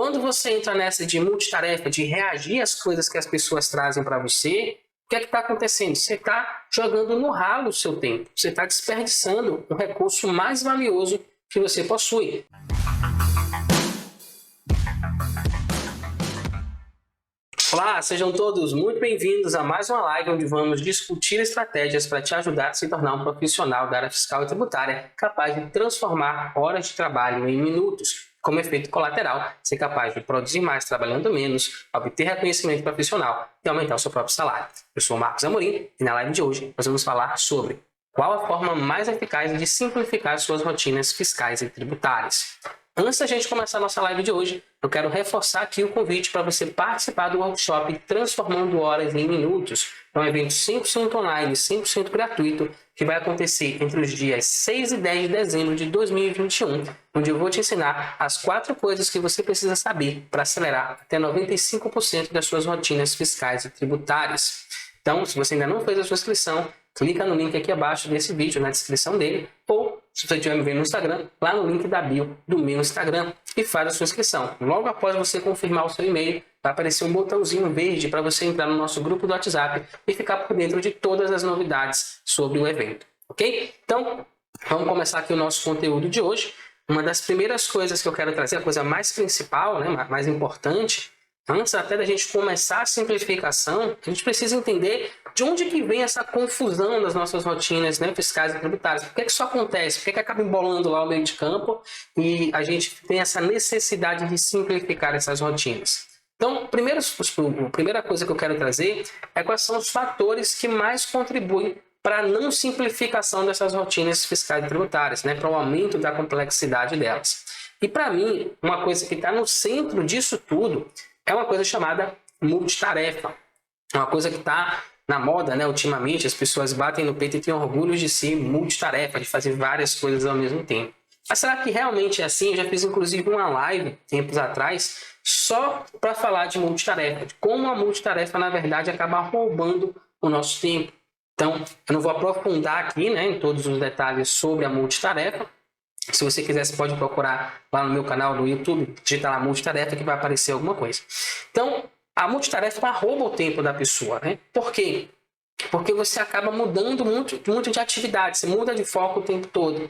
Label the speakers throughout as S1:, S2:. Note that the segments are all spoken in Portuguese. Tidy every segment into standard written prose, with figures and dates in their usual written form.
S1: Quando você entra nessa de multitarefa, de reagir às coisas que as pessoas trazem para você, o que é que está acontecendo? Você está jogando no ralo o seu tempo. Você está desperdiçando o recurso mais valioso que você possui. Olá, sejam todos muito bem-vindos a mais uma live onde vamos discutir estratégias para te ajudar a se tornar um profissional da área fiscal e tributária capaz de transformar horas de trabalho em minutos. Como efeito colateral, ser capaz de produzir mais trabalhando menos, obter reconhecimento profissional e aumentar o seu próprio salário. Eu sou o Marcos Amorim e na live de hoje nós vamos falar sobre qual a forma mais eficaz de simplificar suas rotinas fiscais e tributárias. Antes da gente começar a nossa live de hoje, eu quero reforçar aqui o convite para você participar do workshop Transformando Horas em Minutos. É um evento 100% online, 100% gratuito, que vai acontecer entre os dias 6 e 10 de dezembro de 2021, onde eu vou te ensinar as 4 coisas que você precisa saber para acelerar até 95% das suas rotinas fiscais e tributárias. Então, se você ainda não fez a sua inscrição, clica no link aqui abaixo desse vídeo, na descrição dele, ou se você estiver me vendo no Instagram, lá no link da bio do meu Instagram, e faz a sua inscrição. Logo após você confirmar o seu e-mail, vai aparecer um botãozinho verde para você entrar no nosso grupo do WhatsApp e ficar por dentro de todas as novidades sobre o evento, ok? Então, vamos começar aqui o nosso conteúdo de hoje. Uma das primeiras coisas que eu quero trazer, a coisa mais principal, né, mais importante, antes até da gente começar a simplificação, a gente precisa entender de onde que vem essa confusão das nossas rotinas, né, fiscais e tributárias. Por que isso acontece? Por que acaba embolando lá o meio de campo e a gente tem essa necessidade de simplificar essas rotinas? Então, a primeira coisa que eu quero trazer é quais são os fatores que mais contribuem para a não simplificação dessas rotinas fiscais e tributárias, né, para o aumento da complexidade delas. E para mim, uma coisa que está no centro disso tudo é uma coisa chamada multitarefa. É uma coisa que está na moda, né? Ultimamente, as pessoas batem no peito e têm orgulho de ser multitarefa, de fazer várias coisas ao mesmo tempo. Mas será que realmente é assim? Eu já fiz inclusive uma live, tempos atrás, só para falar de multitarefa, de como a multitarefa, na verdade, acaba roubando o nosso tempo. Então, eu não vou aprofundar aqui, né, em todos os detalhes sobre a multitarefa. Se você quiser, você pode procurar lá no meu canal do YouTube, digitar lá multitarefa que vai aparecer alguma coisa. Então, a multitarefa rouba o tempo da pessoa, né? Por quê? Porque você acaba mudando muito de atividade, você muda de foco o tempo todo.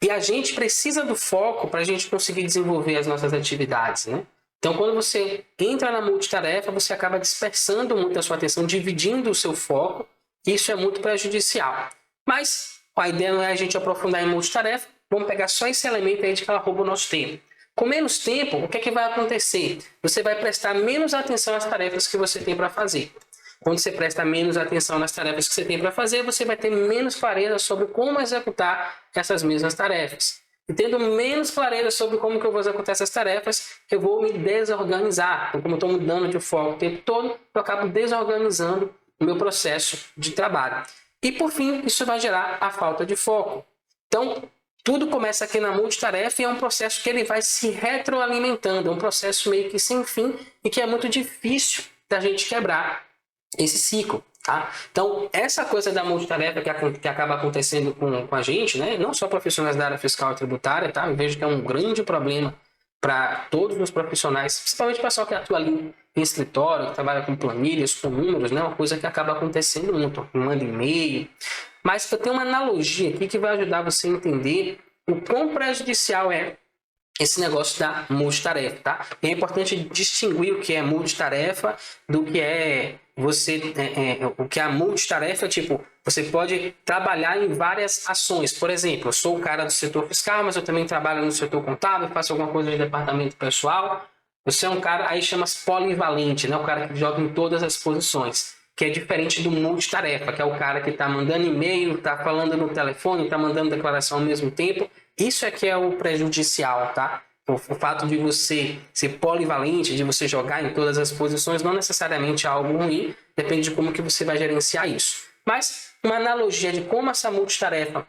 S1: E a gente precisa do foco para a gente conseguir desenvolver as nossas atividades, né? Então, quando você entra na multitarefa, você acaba dispersando muito a sua atenção, dividindo o seu foco. Isso é muito prejudicial. Mas a ideia não é a gente aprofundar em multitarefa. Vamos pegar só esse elemento aí de que ela rouba o nosso tempo. Com menos tempo, o que é que vai acontecer? Você vai prestar menos atenção às tarefas que você tem para fazer. Quando você presta menos atenção nas tarefas que você tem para fazer, você vai ter menos clareza sobre como executar essas mesmas tarefas. E tendo menos clareza sobre como que eu vou executar essas tarefas, eu vou me desorganizar. Então, como eu estou mudando de foco o tempo todo, eu acabo desorganizando o meu processo de trabalho. E, por fim, isso vai gerar a falta de foco. Então, tudo começa aqui na multitarefa e é um processo que ele vai se retroalimentando, é um processo meio que sem fim e que é muito difícil da gente quebrar esse ciclo, tá? Então, essa coisa da multitarefa que acaba acontecendo com a gente, né? Não só profissionais da área fiscal e tributária, tá? Eu vejo que é um grande problema para todos os profissionais, principalmente o pessoal que atua ali em escritório, que trabalha com planilhas, com números, né? Uma coisa que acaba acontecendo muito, manda e-mail. Mas eu tenho uma analogia aqui que vai ajudar você a entender o quão prejudicial é esse negócio da multitarefa, tá? É importante distinguir o que é multitarefa do que é o que é a multitarefa, tipo, você pode trabalhar em várias ações. Por exemplo, eu sou o cara do setor fiscal, mas eu também trabalho no setor contábil, faço alguma coisa de departamento pessoal. Você é um cara, aí chama-se polivalente, né? O cara que joga em todas as posições, que é diferente do multitarefa, que é o cara que está mandando e-mail, está falando no telefone, está mandando declaração ao mesmo tempo. Isso é que é o prejudicial, tá? O fato de você ser polivalente, de você jogar em todas as posições, não necessariamente é algo ruim, depende de como que você vai gerenciar isso. Mas uma analogia de como essa multitarefa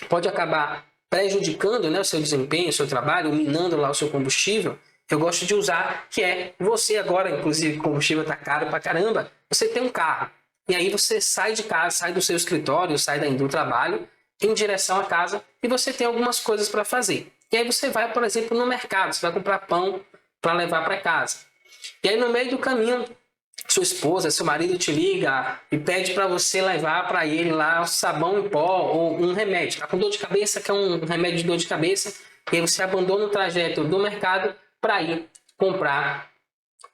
S1: pode acabar prejudicando, né, o seu desempenho, o seu trabalho, minando lá o seu combustível, eu gosto de usar, que é você agora, inclusive o combustível está caro pra caramba, você tem um carro. E aí você sai de casa, sai do seu escritório, sai do trabalho, em direção à casa, e você tem algumas coisas para fazer. E aí você vai, por exemplo, no mercado, você vai comprar pão para levar para casa. E aí no meio do caminho, sua esposa, seu marido te liga e pede para você levar para ele lá o sabão em pó ou um remédio. Tá com dor de cabeça, que é um remédio de dor de cabeça, e aí você abandona o trajeto do mercado para ir comprar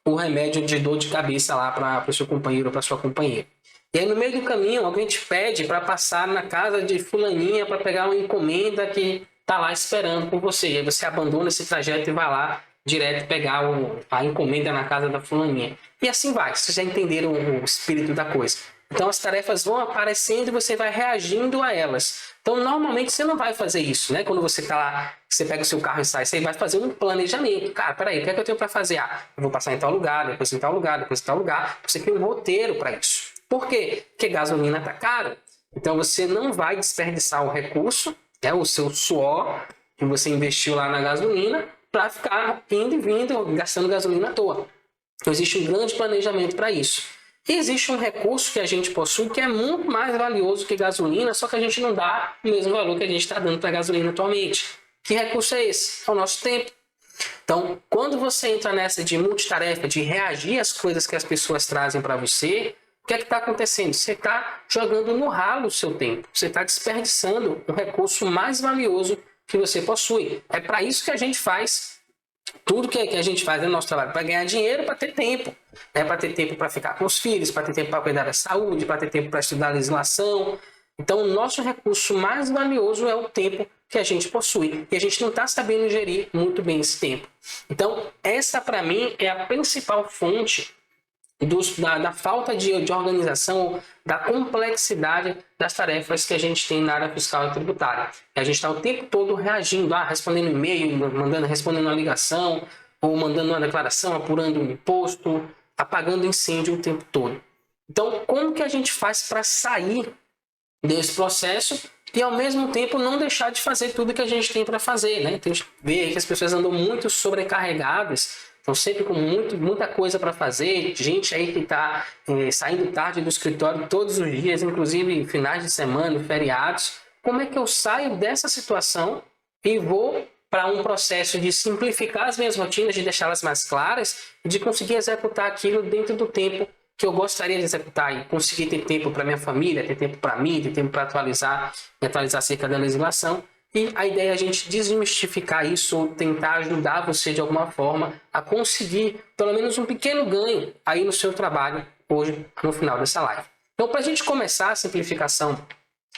S1: o remédio de dor de cabeça lá para o seu companheiro ou para sua companheira. E aí no meio do caminho alguém te pede para passar na casa de fulaninha para pegar uma encomenda que tá lá esperando por você. E aí você abandona esse trajeto e vai lá direto pegar a encomenda na casa da fulaninha. E assim vai, vocês já entenderam o espírito da coisa. Então as tarefas vão aparecendo e você vai reagindo a elas. Então normalmente você não vai fazer isso, né? Quando você tá lá, você pega o seu carro e sai, você vai fazer um planejamento. Cara, peraí, o que é que eu tenho para fazer? Eu vou passar em tal lugar, depois em tal lugar, depois em tal lugar. Você tem um roteiro para isso. Por quê? Porque gasolina tá caro. Então você não vai desperdiçar o recurso, né? O seu suor que você investiu lá na gasolina, para ficar indo e vindo, gastando gasolina à toa. Então existe um grande planejamento para isso. E existe um recurso que a gente possui que é muito mais valioso que gasolina, só que a gente não dá o mesmo valor que a gente está dando para a gasolina atualmente. Que recurso é esse? É o nosso tempo. Então, quando você entra nessa de multitarefa, de reagir às coisas que as pessoas trazem para você, o que é que está acontecendo? Você está jogando no ralo o seu tempo. Você está desperdiçando o recurso mais valioso que você possui. É para isso que a gente faz tudo que a gente faz no nosso trabalho, para ganhar dinheiro, para ter tempo. Para ter tempo para ficar com os filhos, para ter tempo para cuidar da saúde, para ter tempo para estudar a legislação. Então, o nosso recurso mais valioso é o tempo que a gente possui. E a gente não está sabendo gerir muito bem esse tempo. Então, essa para mim é a principal fonte da falta de organização, da complexidade das tarefas que a gente tem na área fiscal e tributária. A gente está o tempo todo reagindo, respondendo e-mail, respondendo uma ligação, ou mandando uma declaração, apurando um imposto, apagando incêndio o tempo todo. Então, como que a gente faz para sair desse processo e, ao mesmo tempo, não deixar de fazer tudo que a gente tem para fazer, né? Então, a gente vê aí que as pessoas andam muito sobrecarregadas, estão sempre com muita coisa para fazer, gente aí que está saindo tarde do escritório todos os dias, inclusive finais de semana, feriados. Como é que eu saio dessa situação e vou para um processo de simplificar as minhas rotinas, de deixá-las mais claras e de conseguir executar aquilo dentro do tempo que eu gostaria de executar e conseguir ter tempo para minha família, ter tempo para mim, ter tempo para me atualizar acerca da legislação. E a ideia é a gente desmistificar isso ou tentar ajudar você de alguma forma a conseguir pelo menos um pequeno ganho aí no seu trabalho hoje, no final dessa live. Então, para a gente começar a simplificação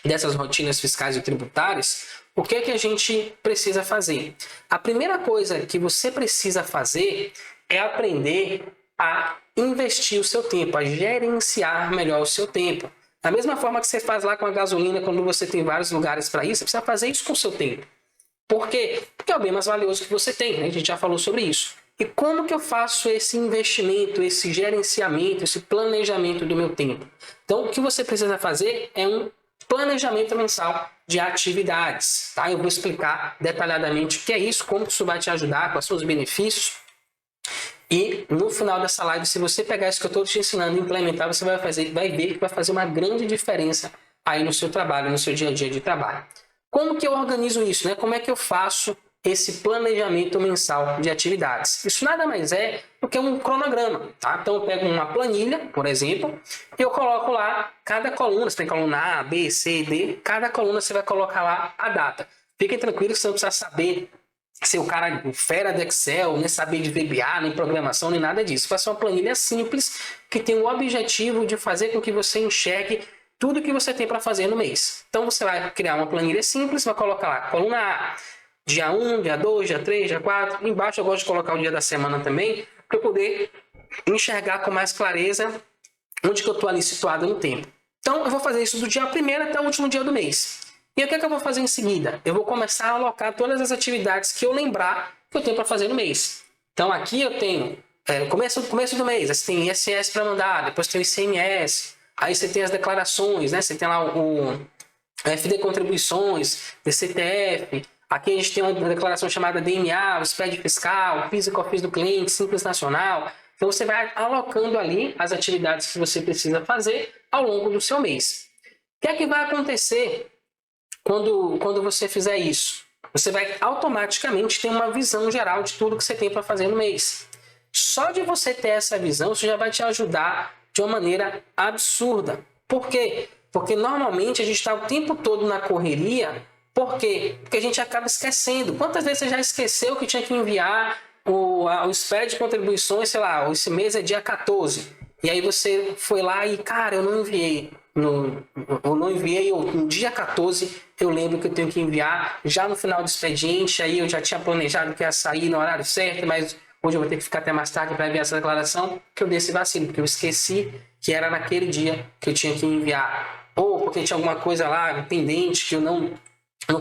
S1: dessas rotinas fiscais e tributárias, o que é que a gente precisa fazer? A primeira coisa que você precisa fazer é aprender a investir o seu tempo, a gerenciar melhor o seu tempo. Da mesma forma que você faz lá com a gasolina, quando você tem vários lugares para isso, você precisa fazer isso com o seu tempo. Por quê? Porque é o bem mais valioso que você tem, né? A gente já falou sobre isso. E como que eu faço esse investimento, esse gerenciamento, esse planejamento do meu tempo? Então, o que você precisa fazer é um planejamento mensal de atividades. Tá? Eu vou explicar detalhadamente o que é isso, como isso vai te ajudar, quais são os benefícios. E no final dessa live, se você pegar isso que eu estou te ensinando e implementar, você vai ver que vai fazer uma grande diferença aí no seu trabalho, no seu dia a dia de trabalho. Como que eu organizo isso, né? Como é que eu faço esse planejamento mensal de atividades? Isso nada mais é do que um cronograma, tá? Então eu pego uma planilha, por exemplo, e eu coloco lá cada coluna, você tem coluna A, B, C, D, cada coluna você vai colocar lá a data. Fiquem tranquilos, você não precisa saber ser o cara fera do Excel, nem saber de VBA, nem programação, nem nada disso. Faça uma planilha simples que tem o objetivo de fazer com que você enxergue tudo que você tem para fazer no mês. Então você vai criar uma planilha simples, vai colocar lá coluna A, dia 1, dia 2, dia 3, dia 4. Embaixo eu gosto de colocar o dia da semana também, para eu poder enxergar com mais clareza onde que eu estou ali situado no tempo. Então eu vou fazer isso do dia 1º até o último dia do mês. E o que é que eu vou fazer em seguida? Eu vou começar a alocar todas as atividades que eu lembrar que eu tenho para fazer no mês. Então aqui eu tenho começo do mês, você tem ISS para mandar, depois tem o ICMS, aí você tem as declarações, né? Você tem lá o FD Contribuições, DCTF, aqui a gente tem uma declaração chamada DMA, o SPED fiscal, PIS e COFINS do cliente, Simples Nacional. Então você vai alocando ali as atividades que você precisa fazer ao longo do seu mês. O que é que vai acontecer quando você fizer isso? Você vai automaticamente ter uma visão geral de tudo que você tem para fazer no mês. Só de você ter essa visão, isso já vai te ajudar de uma maneira absurda. Por quê? Porque normalmente a gente está o tempo todo na correria. Por quê? Porque a gente acaba esquecendo. Quantas vezes você já esqueceu que tinha que enviar o spread de contribuições, sei lá, esse mês é dia 14. E aí você foi lá e, cara, eu não enviei. No dia 14 eu lembro que eu tenho que enviar já no final do expediente. Aí eu já tinha planejado que ia sair no horário certo, mas hoje eu vou ter que ficar até mais tarde para enviar essa declaração, que eu dei esse vacilo, porque eu esqueci que era naquele dia que eu tinha que enviar. Ou porque tinha alguma coisa lá pendente que eu não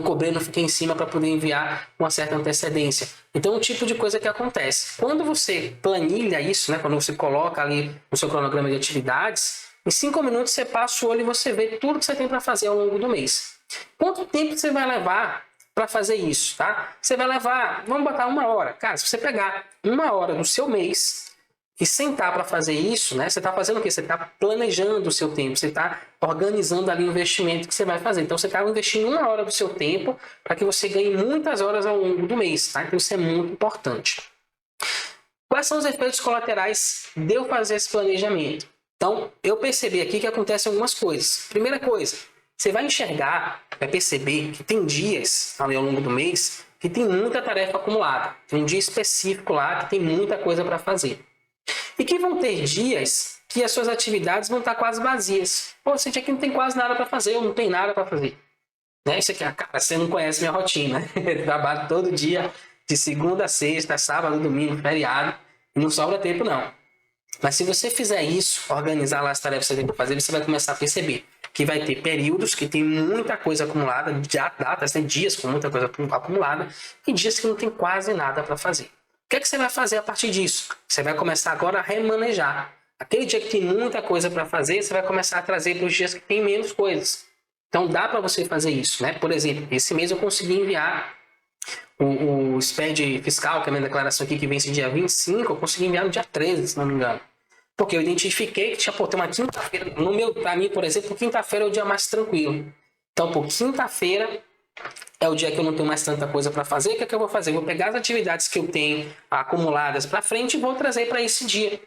S1: cobrei, não fiquei em cima para poder enviar com uma certa antecedência. Então, o tipo de coisa que acontece. Quando você planilha isso, né, quando você coloca ali no seu cronograma de atividades, em 5 minutos você passa o olho e você vê tudo que você tem para fazer ao longo do mês. Quanto tempo você vai levar para fazer isso, tá? Você vai levar, vamos botar 1 hora. Cara, se você pegar 1 hora do seu mês e sentar para fazer isso, né? Você está fazendo o quê? Você está planejando o seu tempo, você está organizando ali o investimento que você vai fazer. Então, você está investindo 1 hora do seu tempo para que você ganhe muitas horas ao longo do mês, tá? Então, isso é muito importante. Quais são os efeitos colaterais de eu fazer esse planejamento? Então, eu percebi aqui que acontecem algumas coisas. Primeira coisa, você vai enxergar, vai perceber que tem dias ali ao longo do mês que tem muita tarefa acumulada. Tem um dia específico lá que tem muita coisa para fazer. E que vão ter dias que as suas atividades vão estar quase vazias. Pô, você dia que não tem quase nada para fazer, ou não tem nada para fazer. Né? Isso aqui, cara, você não conhece minha rotina. Eu trabalho todo dia, de segunda a sexta, sábado, domingo, feriado, e não sobra tempo não. Mas se você fizer isso, organizar lá as tarefas que você tem para fazer, você vai começar a perceber que vai ter períodos que tem muita coisa acumulada, datas, tem dias com muita coisa acumulada, e dias que não tem quase nada para fazer. O que é que você vai fazer a partir disso? Você vai começar agora a remanejar. Aquele dia que tem muita coisa para fazer, você vai começar a trazer para os dias que tem menos coisas. Então dá para você fazer isso, né? Por exemplo, esse mês eu consegui enviar o SPED fiscal, que é a minha declaração aqui que vence dia 25, eu consegui enviar no dia 13, se não me engano. Porque eu identifiquei que tinha, tem uma quinta-feira. Para mim, por exemplo, quinta-feira é o dia mais tranquilo. Então, por quinta-feira é o dia que eu não tenho mais tanta coisa para fazer. O que é que eu vou fazer? Eu vou pegar as atividades que eu tenho acumuladas para frente e vou trazer para esse dia.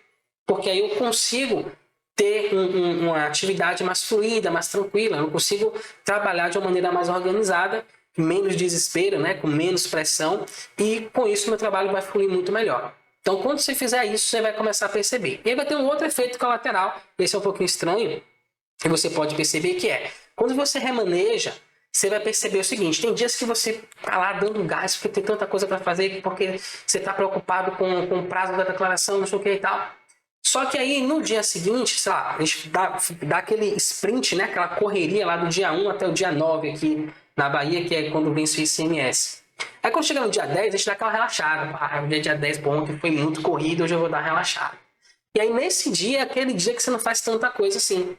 S1: Porque aí eu consigo ter uma atividade mais fluida, mais tranquila. Eu consigo trabalhar de uma maneira mais organizada, com menos desespero, né? Com menos pressão. E com isso meu trabalho vai fluir muito melhor. Então, quando você fizer isso, você vai começar a perceber. E aí vai ter um outro efeito colateral. Esse é um pouquinho estranho. E você pode perceber que é, quando você remaneja, você vai perceber o seguinte, tem dias que você está lá dando gás, porque tem tanta coisa para fazer, porque você está preocupado com o prazo da declaração, não sei o que e tal. Só que aí, no dia seguinte, sei lá, a gente dá aquele sprint, né? Aquela correria lá do dia 1 até o dia 9 aqui na Bahia, que é quando vence o ICMS. Aí quando chega no dia 10, a gente dá aquela relaxada. Dia 10, bom, ontem foi muito corrido, hoje eu vou dar uma relaxada. E aí nesse dia, é aquele dia que você não faz tanta coisa assim.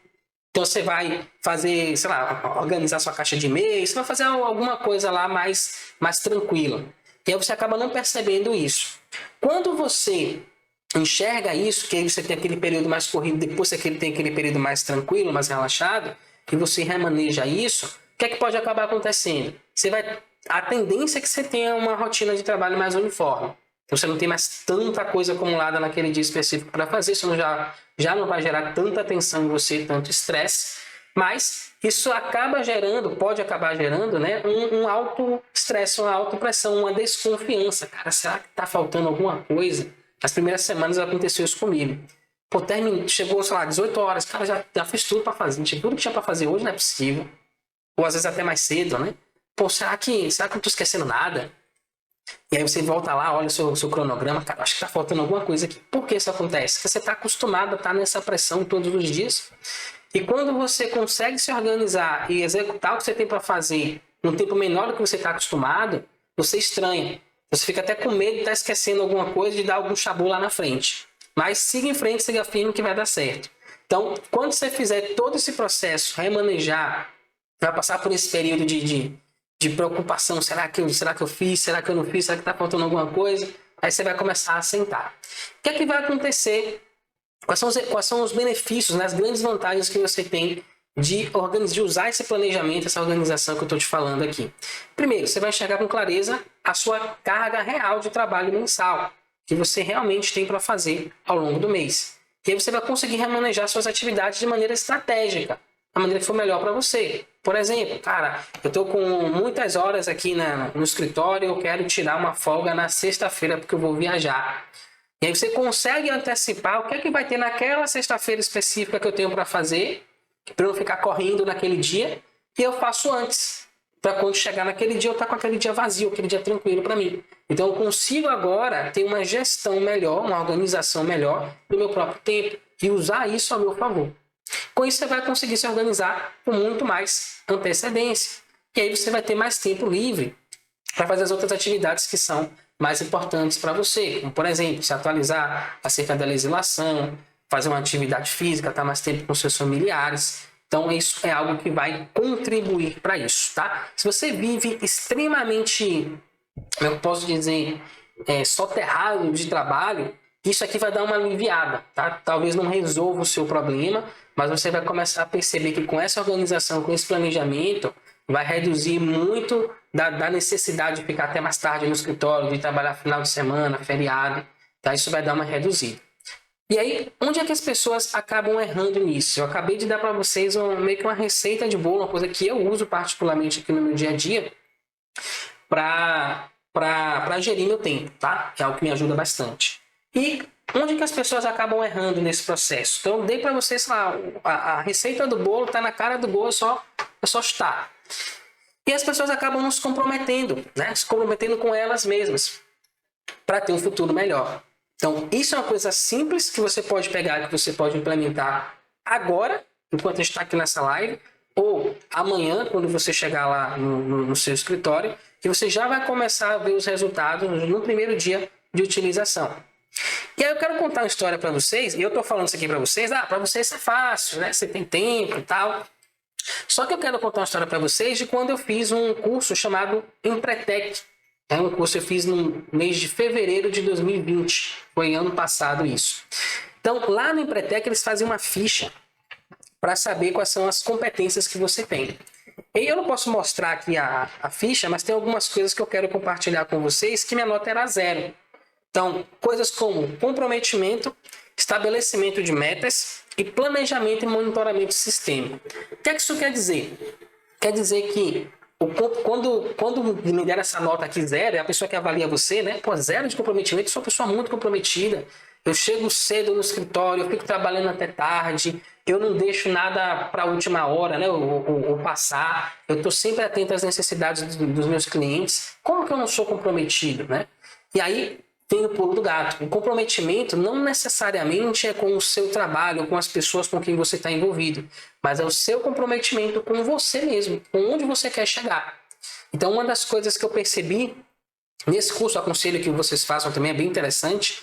S1: Então você vai fazer, sei lá, organizar sua caixa de e-mail, você vai fazer alguma coisa lá mais tranquila. E aí você acaba não percebendo isso. Quando você enxerga isso, que aí você tem aquele período mais corrido, depois você tem aquele período mais tranquilo, mais relaxado, e você remaneja isso, o que é que pode acabar acontecendo? A tendência é que você tenha uma rotina de trabalho mais uniforme. Então você não tem mais tanta coisa acumulada naquele dia específico para fazer, isso já não vai gerar tanta tensão em você, tanto estresse, mas isso pode acabar gerando, né, um alto estresse, uma alta pressão, uma desconfiança. Cara, será que está faltando alguma coisa? Nas primeiras semanas aconteceu isso comigo. Pô, chegou, sei lá, 18 horas, cara, já fiz tudo para fazer, tudo que tinha para fazer hoje não é possível. Ou às vezes até mais cedo, né? Pô, será que eu não tô esquecendo nada? E aí você volta lá, olha o seu cronograma, cara, acho que tá faltando alguma coisa aqui. Por que isso acontece? Porque você tá acostumado a estar nessa pressão todos os dias. E quando você consegue se organizar e executar o que você tem para fazer num tempo menor do que você está acostumado, você estranha. Você fica até com medo de estar esquecendo alguma coisa, de dar algum chabu lá na frente. Mas siga em frente, siga firme que vai dar certo. Então, quando você fizer todo esse processo, remanejar, vai passar por esse período de preocupação, será que eu fiz, será que eu não fiz, será que está faltando alguma coisa? Aí você vai começar a sentar. O que é que vai acontecer? Quais são os benefícios, né, as grandes vantagens que você tem de usar esse planejamento, essa organização que eu estou te falando aqui? Primeiro, você vai enxergar com clareza a sua carga real de trabalho mensal. que você realmente tem para fazer ao longo do mês. E aí você vai conseguir remanejar suas atividades de maneira estratégica, da maneira que for melhor para você. Por exemplo, cara, eu estou com muitas horas aqui no escritório, eu quero tirar uma folga na sexta-feira porque eu vou viajar. E aí você consegue antecipar o que é que vai ter naquela sexta-feira específica que eu tenho para fazer, para eu não ficar correndo naquele dia, e eu faço antes. Para quando chegar naquele dia, eu estar com aquele dia vazio, aquele dia tranquilo para mim. Então eu consigo agora ter uma gestão melhor, uma organização melhor do meu próprio tempo e usar isso a meu favor. Com isso você vai conseguir se organizar com muito mais antecedência. E aí você vai ter mais tempo livre para fazer as outras atividades que são mais importantes para você. Como, por exemplo, se atualizar acerca da legislação, fazer uma atividade física, estar mais tempo com seus familiares. Então, isso é algo que vai contribuir para isso, tá? Se você vive extremamente, eu posso dizer, soterrado de trabalho, isso aqui vai dar uma aliviada, tá? Talvez não resolva o seu problema, mas você vai começar a perceber que com essa organização, com esse planejamento, vai reduzir muito da necessidade de ficar até mais tarde no escritório, de trabalhar final de semana, feriado, tá? Isso vai dar uma reduzida. E aí, onde é que as pessoas acabam errando nisso? Eu acabei de dar para vocês meio que uma receita de bolo, uma coisa que eu uso particularmente aqui no meu dia a dia para gerir meu tempo, tá? É algo que me ajuda bastante. E onde é que as pessoas acabam errando nesse processo? Então, eu dei para vocês lá, a receita do bolo está na cara do gol, é só chutar. E as pessoas acabam não se comprometendo, né? Se comprometendo com elas mesmas para ter um futuro melhor. Então, isso é uma coisa simples que você pode pegar, que você pode implementar agora, enquanto a gente está aqui nessa live, ou amanhã, quando você chegar lá no seu escritório, que você já vai começar a ver os resultados no primeiro dia de utilização. E aí eu quero contar uma história para vocês, e eu estou falando isso aqui para vocês, para vocês é fácil, né? Você tem tempo e tal. Só que eu quero contar uma história para vocês de quando eu fiz um curso chamado Empretec. É um curso que eu fiz no mês de fevereiro de 2020. Foi ano passado isso. Então, lá no Empretec, eles fazem uma ficha para saber quais são as competências que você tem. E eu não posso mostrar aqui a ficha, mas tem algumas coisas que eu quero compartilhar com vocês que minha nota era 0. Então, coisas como comprometimento, estabelecimento de metas e planejamento e monitoramento sistêmico. O que é que isso quer dizer? Quer dizer que quando me deram essa nota aqui 0, é a pessoa que avalia você, né? Pô, 0 de comprometimento, eu sou uma pessoa muito comprometida. Eu chego cedo no escritório, eu fico trabalhando até tarde, eu não deixo nada para a última hora, né? Ou passar. Eu estou sempre atento às necessidades dos meus clientes. Como que eu não sou comprometido, né? E aí tem o pulo do gato. O comprometimento não necessariamente é com o seu trabalho, com as pessoas com quem você está envolvido, mas é o seu comprometimento com você mesmo, com onde você quer chegar. Então, uma das coisas que eu percebi nesse curso, aconselho que vocês façam também, é bem interessante,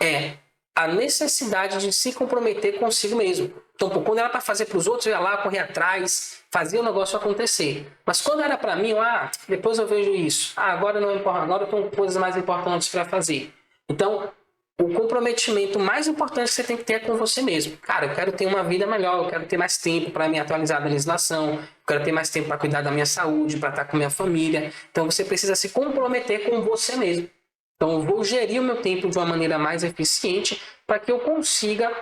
S1: é a necessidade de se comprometer consigo mesmo. Então, quando era para fazer para os outros, eu ia lá, correr atrás, fazia o negócio acontecer. Mas quando era para mim, depois eu vejo isso. Agora não importa, agora eu tenho coisas mais importantes para fazer. Então, o comprometimento mais importante que você tem que ter é com você mesmo. Cara, eu quero ter uma vida melhor, eu quero ter mais tempo para me atualizar da legislação, eu quero ter mais tempo para cuidar da minha saúde, para estar com a minha família. Então, você precisa se comprometer com você mesmo. Então, eu vou gerir o meu tempo de uma maneira mais eficiente para que eu consiga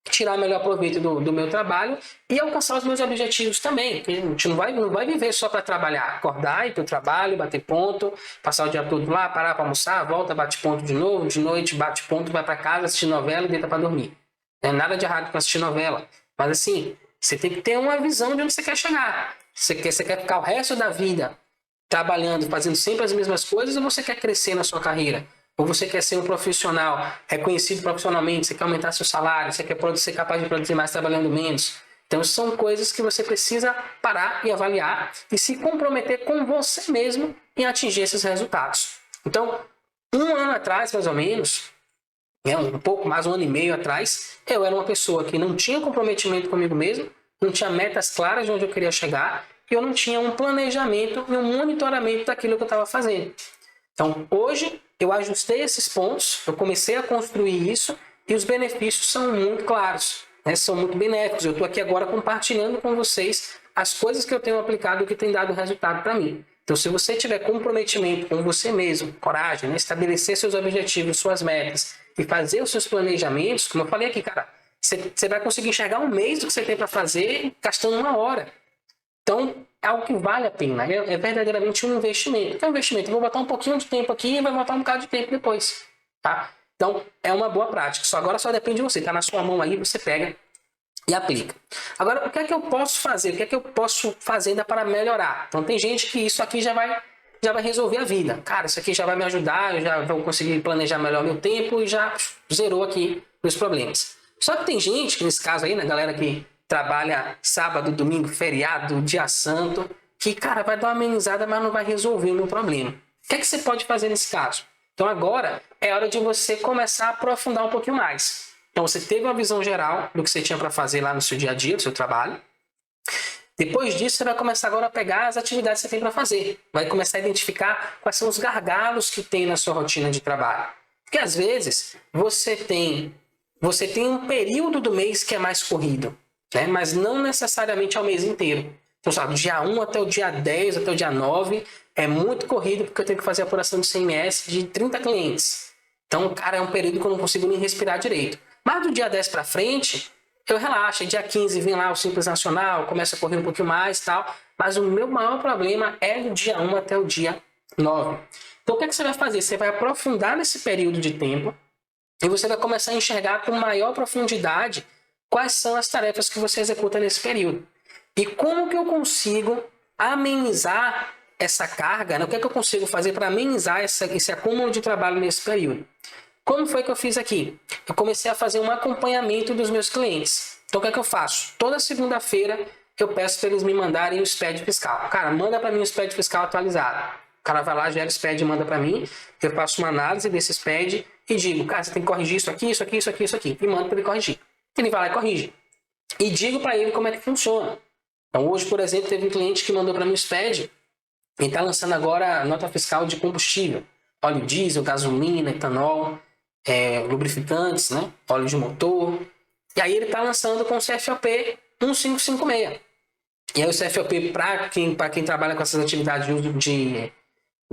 S1: tirar melhor proveito do meu trabalho e alcançar os meus objetivos também. Porque a gente não vai viver só para trabalhar. Acordar, ir para o trabalho, bater ponto, passar o dia todo lá, parar para almoçar, volta, bate ponto de novo, de noite, bate ponto, vai para casa, assistir novela e deita para dormir. Não é nada de errado com assistir novela. Mas assim, você tem que ter uma visão de onde você quer chegar. Você quer ficar o resto da vida trabalhando, fazendo sempre as mesmas coisas, ou você quer crescer na sua carreira? Ou você quer ser um profissional reconhecido profissionalmente, você quer aumentar seu salário, você quer ser capaz de produzir mais trabalhando menos. Então são coisas que você precisa parar e avaliar e se comprometer com você mesmo em atingir esses resultados. Então, 1 ano atrás, mais ou menos, um pouco mais, 1 ano e meio atrás, eu era uma pessoa que não tinha comprometimento comigo mesmo, não tinha metas claras de onde eu queria chegar, e eu não tinha um planejamento e um monitoramento daquilo que eu estava fazendo. Então, hoje, eu ajustei esses pontos, eu comecei a construir isso e os benefícios são muito claros, né? São muito benéficos. Eu estou aqui agora compartilhando com vocês as coisas que eu tenho aplicado e que tem dado resultado para mim. Então, se você tiver comprometimento com você mesmo, coragem, né? Estabelecer seus objetivos, suas metas e fazer os seus planejamentos, como eu falei aqui, cara, você vai conseguir enxergar um mês do que você tem para fazer gastando 1 hora. Então, é algo que vale a pena. É verdadeiramente um investimento. É um investimento. Eu vou botar um pouquinho de tempo aqui e vai botar um bocado de tempo depois. Tá? Então, é uma boa prática. Agora só depende de você. Está na sua mão aí, você pega e aplica. Agora, o que é que eu posso fazer? O que é que eu posso fazer ainda para melhorar? Então, tem gente que isso aqui já vai resolver a vida. Cara, isso aqui já vai me ajudar, eu já vou conseguir planejar melhor meu tempo e já zerou aqui os problemas. Só que tem gente, que nesse caso aí, né, galera que trabalha sábado, domingo, feriado, dia santo, que, cara, vai dar uma amenizada, mas não vai resolver o meu problema. O que é que você pode fazer nesse caso? Então, agora é hora de você começar a aprofundar um pouquinho mais. Então, você teve uma visão geral do que você tinha para fazer lá no seu dia a dia, no seu trabalho. Depois disso, você vai começar agora a pegar as atividades que você tem para fazer. Vai começar a identificar quais são os gargalos que tem na sua rotina de trabalho. Porque, às vezes, você tem um período do mês que é mais corrido, né? Mas não necessariamente ao mês inteiro. Então, sabe, do dia 1 até o dia 10, até o dia 9, é muito corrido porque eu tenho que fazer a apuração de CMS de 30 clientes. Então, cara, é um período que eu não consigo nem respirar direito. Mas do dia 10 para frente, eu relaxo. Dia 15 vem lá o Simples Nacional, começa a correr um pouquinho mais e tal. Mas o meu maior problema é do dia 1 até o dia 9. Então, o que é que você vai fazer? Você vai aprofundar nesse período de tempo e você vai começar a enxergar com maior profundidade quais são as tarefas que você executa nesse período. E como que eu consigo amenizar essa carga, né? O que é que eu consigo fazer para amenizar esse acúmulo de trabalho nesse período? Como foi que eu fiz aqui? Eu comecei a fazer um acompanhamento dos meus clientes. Então, o que é que eu faço? Toda segunda-feira eu peço para eles me mandarem o SPED fiscal. Cara, manda para mim o SPED fiscal atualizado. O cara vai lá, gera o SPED e manda para mim. Eu faço uma análise desse SPED e digo, cara, você tem que corrigir isso aqui, isso aqui, isso aqui, isso aqui. E mando para ele corrigir. Ele vai lá e corrige. E digo para ele como é que funciona. Então, hoje, por exemplo, teve um cliente que mandou para mim o SPED e está lançando agora a nota fiscal de combustível. Óleo diesel, gasolina, etanol, lubrificantes, né? Óleo de motor. E aí ele está lançando com o CFOP 1556. E aí o CFOP, para quem trabalha com essas atividades de uso de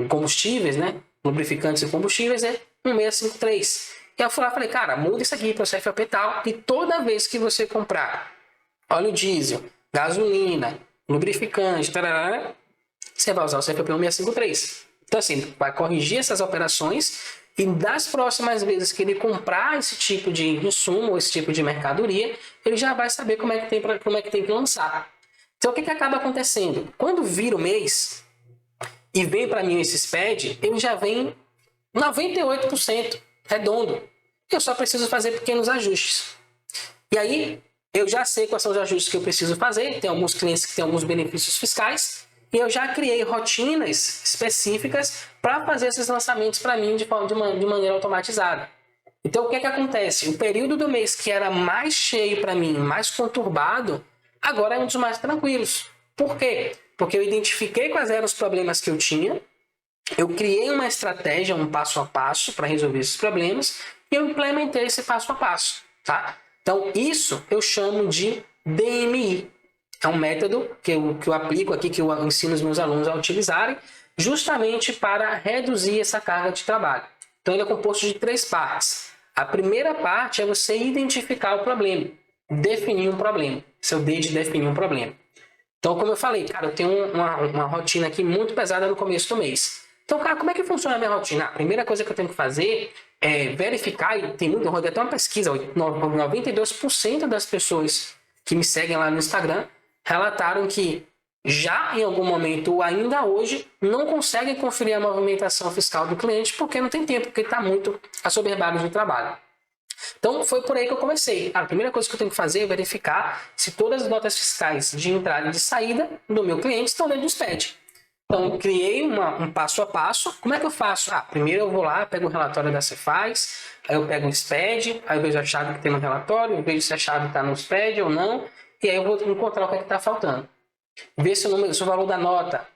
S1: combustíveis, né? Lubrificantes e combustíveis, é 1653. E eu fui lá e falei, cara, muda isso aqui para o CFOP tal, e toda vez que você comprar óleo diesel, gasolina, lubrificante, tarará, você vai usar o CFOP 1653. Então, assim, vai corrigir essas operações e das próximas vezes que ele comprar esse tipo de insumo, esse tipo de mercadoria, ele já vai saber como é que tem que lançar. Então, o que acaba acontecendo? Quando vira o mês e vem para mim esse SPED, ele já vem 98% redondo. Eu só preciso fazer pequenos ajustes. E aí, eu já sei quais são os ajustes que eu preciso fazer. Tem alguns clientes que têm alguns benefícios fiscais. E eu já criei rotinas específicas para fazer esses lançamentos para mim de maneira automatizada. Então, o que acontece? O período do mês que era mais cheio para mim, mais conturbado, agora é um dos mais tranquilos. Por quê? Porque eu identifiquei quais eram os problemas que eu tinha, eu criei uma estratégia, um passo a passo para resolver esses problemas e eu implementei esse passo a passo. Tá? Então, isso eu chamo de DMI. É um método que eu aplico aqui, que eu ensino os meus alunos a utilizarem, justamente para reduzir essa carga de trabalho. Então, ele é composto de 3 partes. A primeira parte é você identificar o problema, definir um problema. Seu D de definir um problema. Então, como eu falei, cara, eu tenho uma rotina aqui muito pesada no começo do mês. Então, cara, como é que funciona a minha rotina? A primeira coisa que eu tenho que fazer é verificar, e tem muito, eu rodei até uma pesquisa, 92% das pessoas que me seguem lá no Instagram relataram que já em algum momento, ou ainda hoje, não conseguem conferir a movimentação fiscal do cliente porque não tem tempo, porque está muito assoberbado de trabalho. Então, foi por aí que eu comecei. A primeira coisa que eu tenho que fazer é verificar se todas as notas fiscais de entrada e de saída do meu cliente estão dentro do SPED. Então, eu criei um passo a passo. Como é que eu faço? Primeiro eu vou lá, pego o relatório da Cefaz, aí eu pego o SPED, aí eu vejo a chave que tem no relatório, eu vejo se a chave está no SPED ou não, e aí eu vou encontrar o que está faltando. Ver se o valor da nota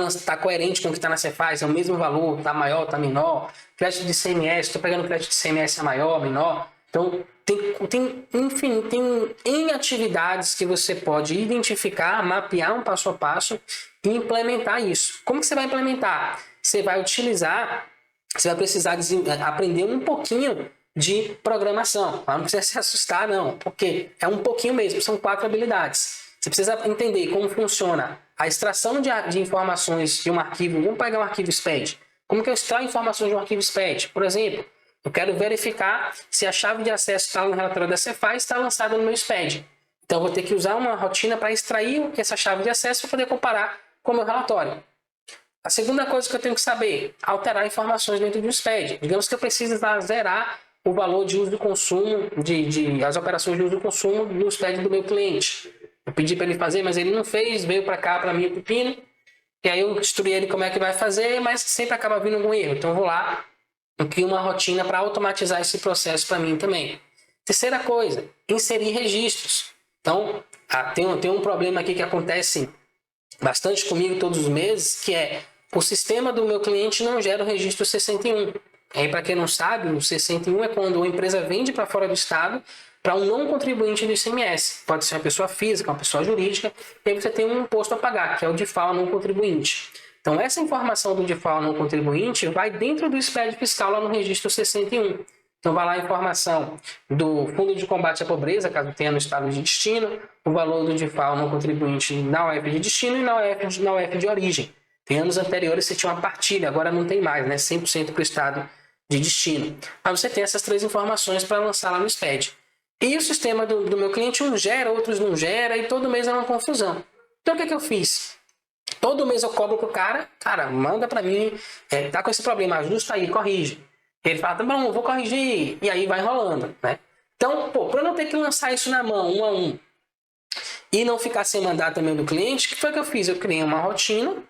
S1: está coerente com o que está na Cefaz, é o mesmo valor, está maior, está menor. Crédito de CMS, estou pegando crédito de CMS maior, menor. Então Então, enfim, tem N atividades que você pode identificar, mapear um passo a passo e implementar isso. Como que você vai implementar? Você vai precisar aprender um pouquinho de programação. Não precisa se assustar, não, porque é um pouquinho mesmo, são 4 habilidades. Você precisa entender como funciona a extração de informações de um arquivo. Vamos pegar um arquivo SPED. Como que eu extraio informações de um arquivo SPED? Por exemplo, eu quero verificar se a chave de acesso que está no relatório da Cefaz está lançada no meu SPED. Então, eu vou ter que usar uma rotina para extrair essa chave de acesso para poder comparar com o meu relatório. A segunda coisa que eu tenho que saber, alterar informações dentro do SPED. Digamos que eu preciso zerar o valor de uso do consumo, as operações de uso do consumo no SPED do meu cliente. Eu pedi para ele fazer, mas ele não fez, veio para cá, para mim, o pepino. E aí eu instruí ele como é que vai fazer, mas sempre acaba vindo algum erro. Então eu vou lá, eu crio uma rotina para automatizar esse processo para mim também. Terceira coisa, inserir registros. Então, tem um problema aqui que acontece bastante comigo todos os meses, que é o sistema do meu cliente não gera o registro 61. Aí, para quem não sabe, o 61 é quando uma empresa vende para fora do estado para um não contribuinte do ICMS. Pode ser uma pessoa física, uma pessoa jurídica, e aí você tem um imposto a pagar, que é o DIFAL não contribuinte. Então, essa informação do DIFAL não contribuinte vai dentro do SPED fiscal lá no registro 61. Então, vai lá a informação do Fundo de Combate à Pobreza, caso tenha no estado de destino, o valor do DIFAL não contribuinte na UF de destino e na UF de origem. Tem anos anteriores você tinha uma partilha, agora não tem mais, né? 100% para o estado de destino. Mas você tem essas 3 informações para lançar lá no SPED. E o sistema do meu cliente, uns gera, outros não gera, e todo mês é uma confusão. Então, o que eu fiz? Todo mês eu cobro pro cara, manda para mim, tá com esse problema, ajusta aí, corrige. Ele fala, tá bom, vou corrigir, e aí vai rolando, né? Então, para eu não ter que lançar isso na mão, um a um, e não ficar sem mandar também do cliente, o que foi que eu fiz? Eu criei uma rotina,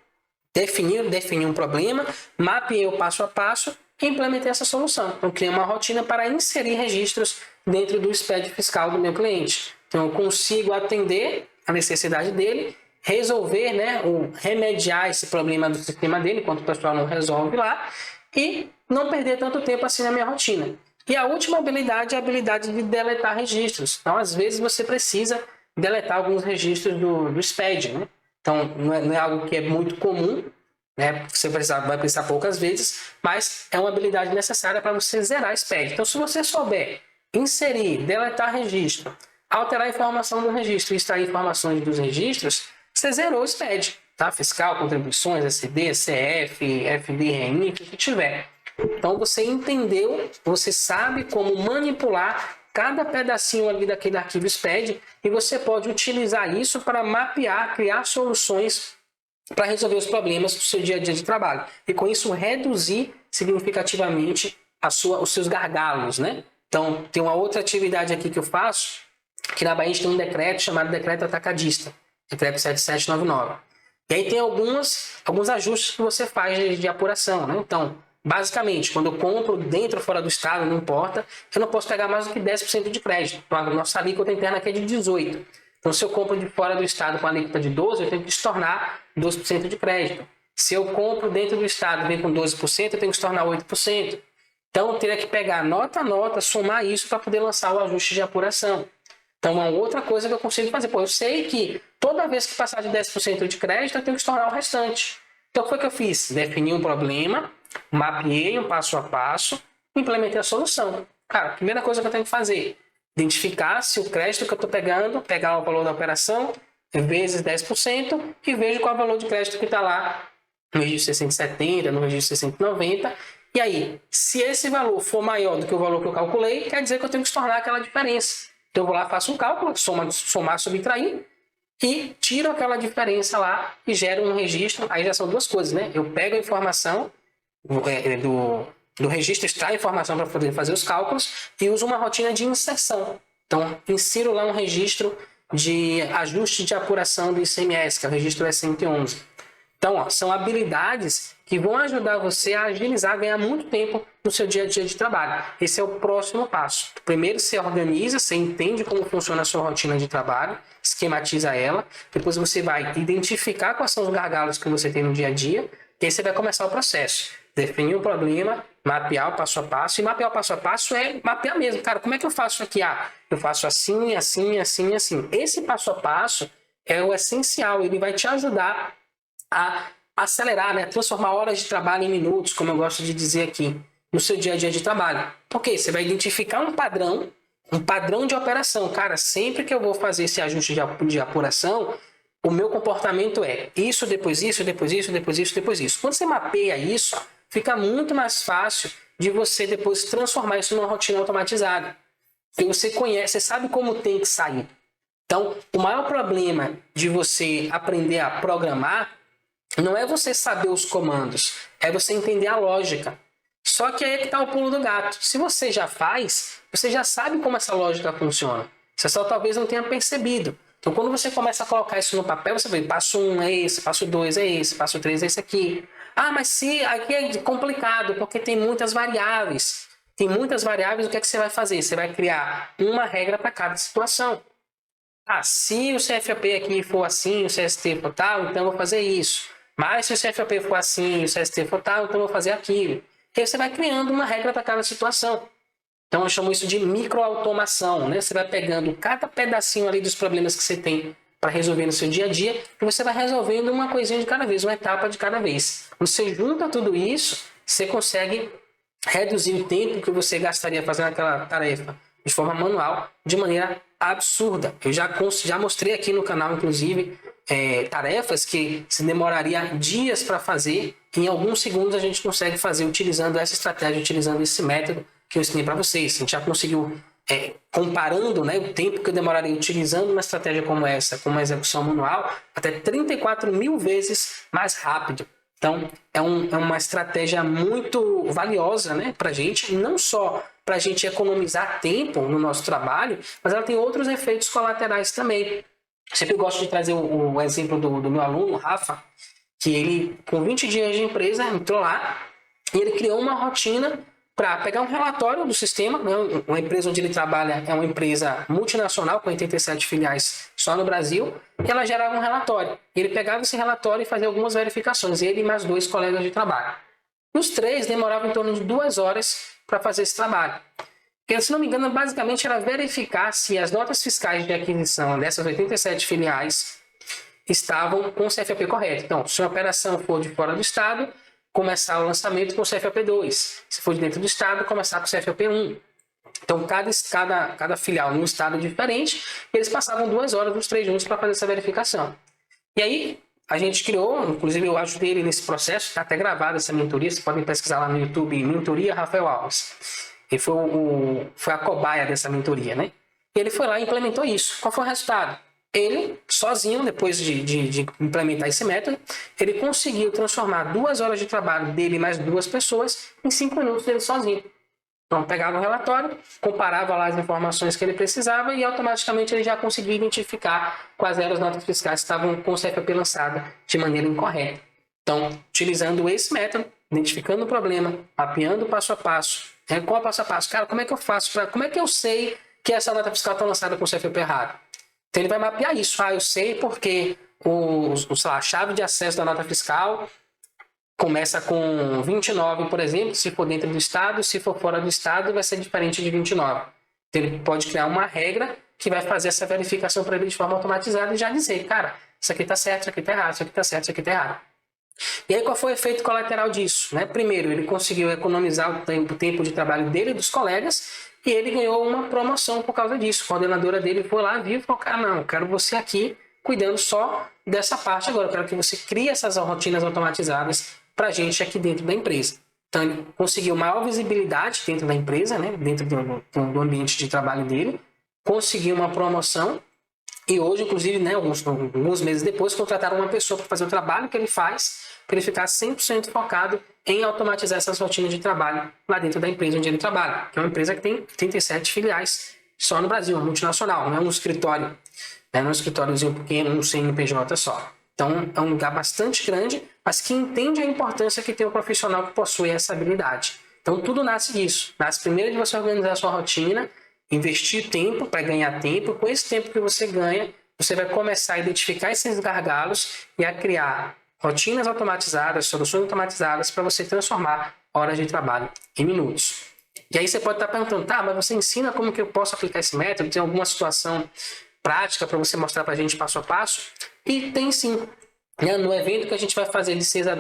S1: defini um problema, mapeei o passo a passo e implementei essa solução. Então, criei uma rotina para inserir registros dentro do SPED fiscal do meu cliente. Então, eu consigo atender a necessidade dele, resolver, né, ou remediar esse problema do sistema dele, enquanto o pessoal não resolve lá, e não perder tanto tempo assim na minha rotina. E a última habilidade é a habilidade de deletar registros. Então, às vezes, você precisa deletar alguns registros do SPED, né? Então, não é algo que é muito comum, né? Você vai precisar poucas vezes, mas é uma habilidade necessária para você zerar SPED. Então, se você souber inserir, deletar registro, alterar a informação do registro e extrair informações dos registros, você zerou o SPED, tá? Fiscal, contribuições, SD, CF, FD, RENIF, o que tiver. Então, você entendeu, você sabe como manipular cada pedacinho ali daquele arquivo SPED e você pode utilizar isso para mapear, criar soluções para resolver os problemas do seu dia a dia de trabalho. E com isso reduzir significativamente os seus gargalos, né? Então, tem uma outra atividade aqui que eu faço, que na Bahia a gente tem um decreto chamado Decreto Atacadista, Decreto 7799. E aí tem alguns ajustes que você faz de apuração, né? Então, basicamente, quando eu compro dentro ou fora do estado, não importa, eu não posso pegar mais do que 10% de crédito. Então, a nossa alíquota interna aqui é de 18%. Então, se eu compro de fora do estado com a alíquota de 12%, eu tenho que estornar 12% de crédito. Se eu compro dentro do estado e vem com 12%, eu tenho que estornar 8%. Então, eu teria que pegar nota a nota, somar isso para poder lançar o ajuste de apuração. Então, uma outra coisa que eu consigo fazer. Eu sei que toda vez que passar de 10% de crédito, eu tenho que estornar o restante. Então, o que foi que eu fiz? Defini um problema, mapeei um passo a passo, implementei a solução. Cara, a primeira coisa que eu tenho que fazer, identificar se o crédito que eu estou pegando, pegar o valor da operação, vezes 10%, e vejo qual é o valor de crédito que está lá no registro 670, no registro 690. E aí, se esse valor for maior do que o valor que eu calculei, quer dizer que eu tenho que estornar aquela diferença. Então, eu vou lá, faço um cálculo, somar, subtrair, e tiro aquela diferença lá e gero um registro. Aí já são duas coisas, né? Eu pego a informação do registro, extraio a informação para poder fazer os cálculos e uso uma rotina de inserção. Então, insiro lá um registro de ajuste de apuração do ICMS, que é o registro E111. Então, são habilidades que vão ajudar você a agilizar, ganhar muito tempo no seu dia a dia de trabalho. Esse é o próximo passo. Primeiro, você organiza, você entende como funciona a sua rotina de trabalho, esquematiza ela. Depois você vai identificar quais são os gargalos que você tem no dia a dia, e aí você vai começar o processo. Definir o problema, mapear o passo a passo, e mapear o passo a passo é mapear mesmo. Cara, como é que eu faço aqui? Eu faço assim, assim, assim, assim. Esse passo a passo é o essencial, ele vai te ajudar a acelerar, né? Transformar horas de trabalho em minutos, como eu gosto de dizer aqui, no seu dia a dia de trabalho. Porque você vai identificar um padrão de operação. Cara, sempre que eu vou fazer esse ajuste de apuração, o meu comportamento é isso, depois isso, depois isso, depois isso, depois isso. Quando você mapeia isso, fica muito mais fácil de você depois transformar isso numa rotina automatizada. Porque você conhece, você sabe como tem que sair. Então, o maior problema de você aprender a programar não é você saber os comandos, é você entender a lógica. Só que aí é que está o pulo do gato. Se você já faz, você já sabe como essa lógica funciona. Você só talvez não tenha percebido. Então, quando você começa a colocar isso no papel, você vê, passo 1 é esse, passo 2 é esse, passo 3 é esse aqui. Ah, mas se aqui é complicado, porque tem muitas variáveis. Tem muitas variáveis, o que é que você vai fazer? Você vai criar uma regra para cada situação. Ah, se o CFOP aqui for assim, o CST for tal, então eu vou fazer isso. Mas se o CFOP for assim, o CST for tal, então eu vou fazer aquilo. E aí você vai criando uma regra para cada situação. Então eu chamo isso de microautomação, né? Você vai pegando cada pedacinho ali dos problemas que você tem para resolver no seu dia a dia e você vai resolvendo uma coisinha de cada vez, uma etapa de cada vez. Quando você junta tudo isso, você consegue reduzir o tempo que você gastaria fazendo aquela tarefa de forma manual de maneira absurda. Eu já mostrei aqui no canal, inclusive, tarefas que se demoraria dias para fazer. Em alguns segundos a gente consegue fazer utilizando essa estratégia, utilizando esse método que eu ensinei para vocês. A gente já conseguiu, comparando, né, o tempo que eu demoraria utilizando uma estratégia como essa, com uma execução manual, até 34 mil vezes mais rápido. Então, é uma estratégia muito valiosa, né, para a gente, não só para a gente economizar tempo no nosso trabalho, mas ela tem outros efeitos colaterais também. Eu sempre gosto de trazer o exemplo do meu aluno, Rafa, que ele, com 20 dias de empresa, entrou lá e ele criou uma rotina para pegar um relatório do sistema, né? Uma empresa onde ele trabalha é uma empresa multinacional com 87 filiais só no Brasil, e ela gerava um relatório. Ele pegava esse relatório e fazia algumas verificações, ele e mais 2 colegas de trabalho. E os 3 demoravam em torno de 2 horas para fazer esse trabalho. Porque, se não me engano, basicamente era verificar se as notas fiscais de aquisição dessas 87 filiais estavam com o CFOP correto. Então, se uma operação for de fora do estado, começar o lançamento com o CFOP 2. Se for de dentro do estado, começar com o CFOP 1. Então, cada filial num estado diferente, eles passavam 2 horas nos 3 juntos para fazer essa verificação. E aí, a gente criou, inclusive eu ajudei ele nesse processo, está até gravada essa mentoria, vocês podem pesquisar lá no YouTube, Mentoria Rafael Alves. Ele foi a cobaia dessa mentoria, né? E ele foi lá e implementou isso. Qual foi o resultado? Ele, sozinho, depois de implementar esse método, ele conseguiu transformar 2 horas de trabalho dele e mais 2 pessoas em 5 minutos dele sozinho. Então, pegava o relatório, comparava lá as informações que ele precisava e automaticamente ele já conseguia identificar quais eram as notas fiscais que estavam com o CFOP lançado de maneira incorreta. Então, utilizando esse método, identificando o problema, mapeando passo a passo, qual passo a passo? Cara, como é que eu faço? Como é que eu sei que essa nota fiscal está lançada com o CFOP errado? Então, ele vai mapear isso. Eu sei porque a chave de acesso da nota fiscal começa com 29, por exemplo, se for dentro do estado, se for fora do estado, vai ser diferente de 29. Então, ele pode criar uma regra que vai fazer essa verificação para ele de forma automatizada e já dizer, cara, isso aqui está certo, isso aqui está errado, isso aqui está certo, isso aqui está errado. E aí, qual foi o efeito colateral disso? Primeiro, ele conseguiu economizar o tempo de trabalho dele e dos colegas e ele ganhou uma promoção por causa disso. A coordenadora dele foi lá, viu e falou, cara, não, eu quero você aqui cuidando só dessa parte agora, eu quero que você crie essas rotinas automatizadas para a gente aqui dentro da empresa. Então, ele conseguiu maior visibilidade dentro da empresa, né? Dentro do ambiente de trabalho dele, conseguiu uma promoção e hoje, inclusive, né, alguns meses depois, contrataram uma pessoa para fazer o trabalho que ele faz, para ele ficar 100% focado em automatizar essas rotinas de trabalho lá dentro da empresa onde ele trabalha, que é uma empresa que tem 37 filiais só no Brasil, uma multinacional, não é um escritório, não é um escritóriozinho pequeno, um CNPJ só. Então, é um lugar bastante grande, mas que entende a importância que tem um profissional que possui essa habilidade. Então, tudo nasce disso. Nasce primeiro de você organizar a sua rotina, investir tempo para ganhar tempo. Com esse tempo que você ganha, você vai começar a identificar esses gargalos e a criar rotinas automatizadas, soluções automatizadas para você transformar horas de trabalho em minutos. E aí você pode estar perguntando, tá, mas você ensina como que eu posso aplicar esse método? Tem alguma situação prática para você mostrar para a gente passo a passo? E tem sim. No evento que a gente vai fazer de 6 a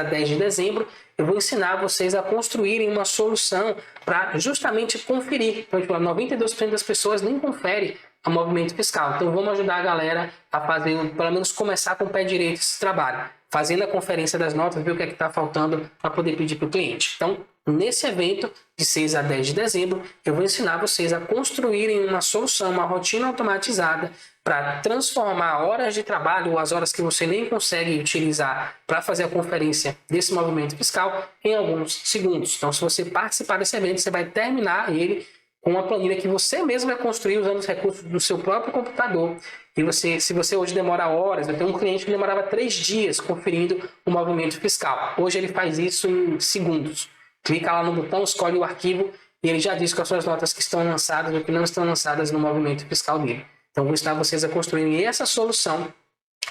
S1: 10 de dezembro, eu vou ensinar vocês a construírem uma solução para justamente conferir. Então, 92% das pessoas nem confere o movimento fiscal. Então, vamos ajudar a galera a fazer, pelo menos começar com o pé direito esse trabalho. Fazendo a conferência das notas, ver o que é que está faltando para poder pedir para o cliente. Então, nesse evento, de 6 a 10 de dezembro, eu vou ensinar vocês a construírem uma solução, uma rotina automatizada para transformar horas de trabalho ou as horas que você nem consegue utilizar para fazer a conferência desse movimento fiscal em alguns segundos. Então, se você participar desse evento, você vai terminar ele com uma planilha que você mesmo vai construir usando os recursos do seu próprio computador. E se você hoje demora horas, eu tenho um cliente que demorava 3 dias conferindo o movimento fiscal. Hoje ele faz isso em segundos. Clica lá no botão, escolhe o arquivo e ele já diz quais são as notas que estão lançadas ou que não estão lançadas no movimento fiscal dele. Então, vou ensinar vocês a construírem essa solução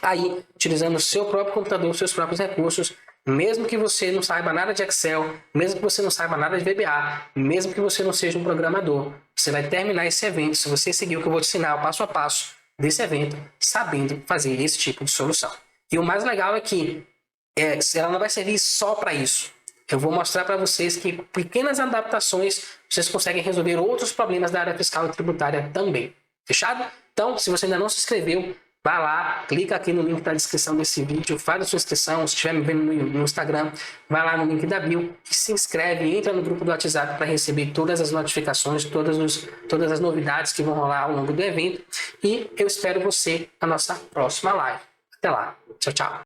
S1: aí, utilizando o seu próprio computador, os seus próprios recursos, mesmo que você não saiba nada de Excel, mesmo que você não saiba nada de VBA, mesmo que você não seja um programador. Você vai terminar esse evento, se você seguir o que eu vou te ensinar, o passo a passo desse evento, sabendo fazer esse tipo de solução. E o mais legal é que ela não vai servir só para isso. Eu vou mostrar para vocês que pequenas adaptações vocês conseguem resolver outros problemas da área fiscal e tributária também. Fechado? Então, se você ainda não se inscreveu, vai lá, clica aqui no link da descrição desse vídeo, faz a sua inscrição. Se estiver me vendo no Instagram, vai lá no link da bio e se inscreve, entra no grupo do WhatsApp para receber todas as notificações, todas as novidades que vão rolar ao longo do evento. E eu espero você na nossa próxima live. Até lá. Tchau, tchau.